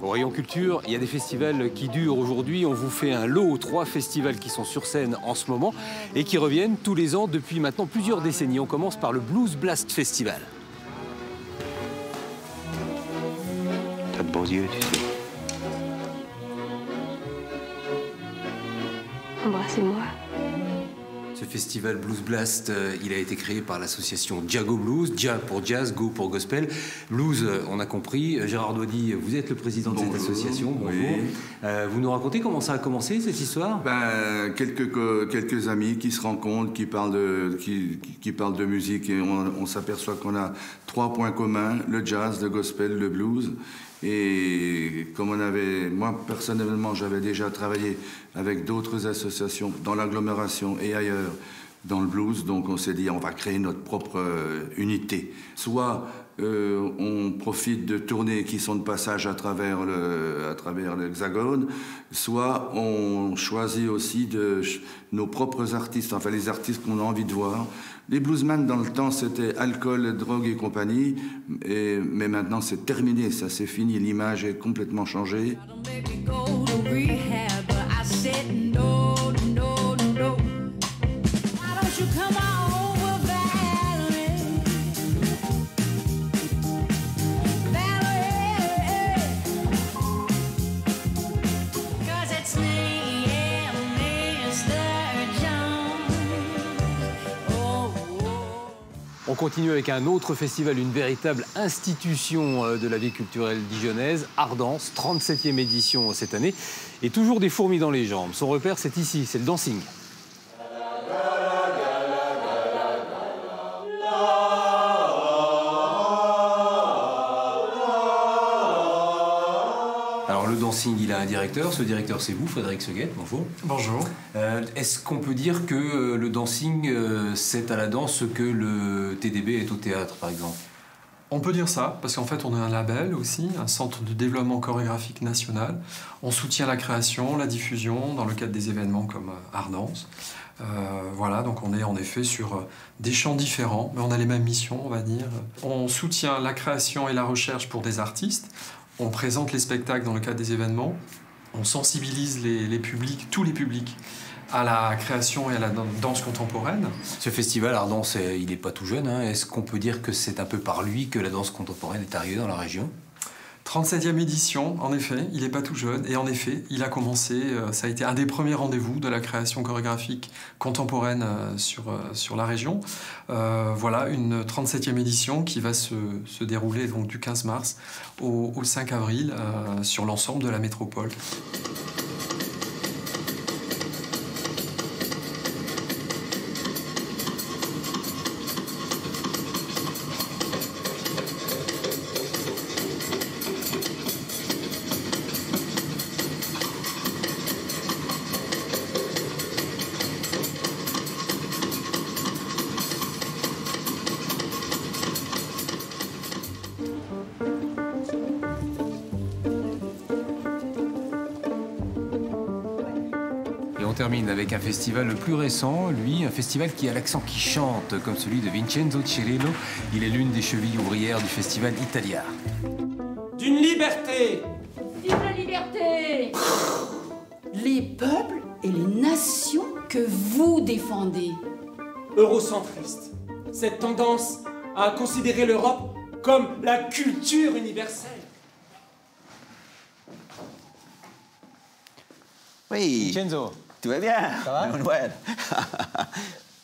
Au rayon culture, il y a des festivals qui durent aujourd'hui. On vous fait un lot, 3 festivals qui sont sur scène en ce moment et qui reviennent tous les ans depuis maintenant plusieurs décennies. On commence par le Blues Blast Festival. T'as de beaux yeux, tu sais. Embrassez-moi. Ce festival Blues Blast, il a été créé par l'association Jago Blues, Dia pour jazz, Go pour gospel. Blues, on a compris. Gérard Douady, vous êtes le président de cette association. Bonjour. Oui. Vous nous racontez comment ça a commencé, cette histoire? Quelques amis qui se rencontrent, qui parlent de musique, et on s'aperçoit qu'on a 3 points communs, le jazz, le gospel, le blues. Et comme moi personnellement, j'avais déjà travaillé avec d'autres associations dans l'agglomération et ailleurs dans le blues, donc on s'est dit on va créer notre propre unité. Soit on profite de tournées qui sont de passage à travers l'Hexagone, soit on choisit aussi nos propres artistes, enfin les artistes qu'on a envie de voir. Les bluesmen, dans le temps, c'était alcool, drogue et compagnie, mais maintenant c'est terminé, ça c'est fini, l'image est complètement changée. On continue avec un autre festival, une véritable institution de la vie culturelle dijonnaise, Ardence, 37e édition cette année, et toujours des fourmis dans les jambes. Son repère, c'est ici, c'est le dancing. Alors le dancing, il a un directeur. Ce directeur, c'est vous, Frédéric Seguette. Bonjour. Bonjour. Est-ce qu'on peut dire que le dancing, c'est à la danse ce que le TDB est au théâtre, par exemple? On peut dire ça, parce qu'en fait, on est un label aussi, un centre de développement chorégraphique national. On soutient la création, la diffusion, dans le cadre des événements comme Ardence. Voilà, donc on est en effet sur des champs différents, mais on a les mêmes missions, on va dire. On soutient la création et la recherche pour des artistes. On présente les spectacles dans le cadre des événements. On sensibilise les publics, tous les publics, à la création et à la danse contemporaine. Ce festival Ardence, il n'est pas tout jeune. Hein. Est-ce qu'on peut dire que c'est un peu par lui que la danse contemporaine est arrivée dans la région? 37e édition, en effet, il n'est pas tout jeune. Et en effet, il a commencé, ça a été un des premiers rendez-vous de la création chorégraphique contemporaine sur la région. Voilà, une 37e édition qui va se dérouler donc, du 15 mars au 5 avril sur l'ensemble de la métropole. Et on termine avec un festival le plus récent, lui, un festival qui a l'accent qui chante, comme celui de Vincenzo Cirillo. Il est l'une des chevilles ouvrières du festival Italia. D'une liberté! Vive la liberté! Les peuples et les nations que vous défendez. Eurocentriste. Cette tendance à considérer l'Europe comme la culture universelle. Oui. Vincenzo, Tout va bien. Ça va? Noël.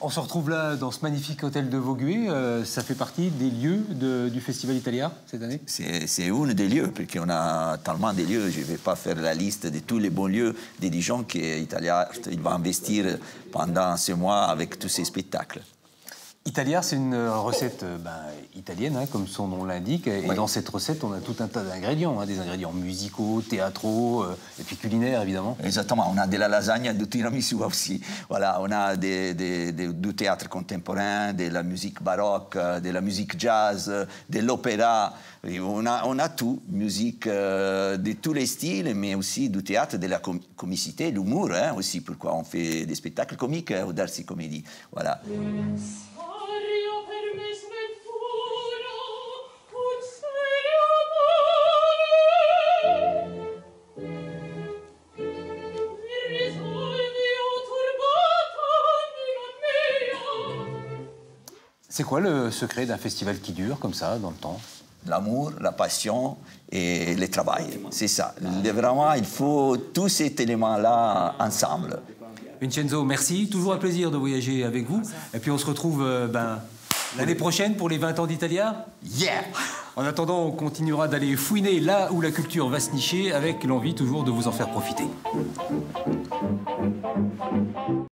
on se retrouve là dans ce magnifique hôtel de Vaugué. Ça fait partie des lieux du Festival Italia cette année? C'est un des lieux, parce qu'on a tellement de lieux. Je ne vais pas faire la liste de tous les bons lieux de Dijon qu'Italia va investir pendant ce mois avec tous ces spectacles. Italia, c'est une recette italienne, hein, comme son nom l'indique. Et oui. Dans cette recette, on a tout un tas d'ingrédients, hein, des ingrédients musicaux, théâtraux, et puis culinaires, évidemment. Exactement, on a de la lasagne, du tiramisu aussi. Voilà, on a du théâtre contemporain, de la musique baroque, de la musique jazz, de l'opéra. On a tout, musique de tous les styles, mais aussi du théâtre, de la comicité, l'humour, hein, aussi, pourquoi on fait des spectacles comiques au Darcy Comedy. Voilà. C'est quoi le secret d'un festival qui dure comme ça, dans le temps? L'amour, la passion et le travail. C'est ça. Vraiment, il faut tous ces éléments-là ensemble. Vincenzo, merci. Toujours un plaisir de voyager avec vous. Et puis on se retrouve l'année prochaine pour les 20 ans d'Italia. Yeah! En attendant, on continuera d'aller fouiner là où la culture va se nicher avec l'envie toujours de vous en faire profiter.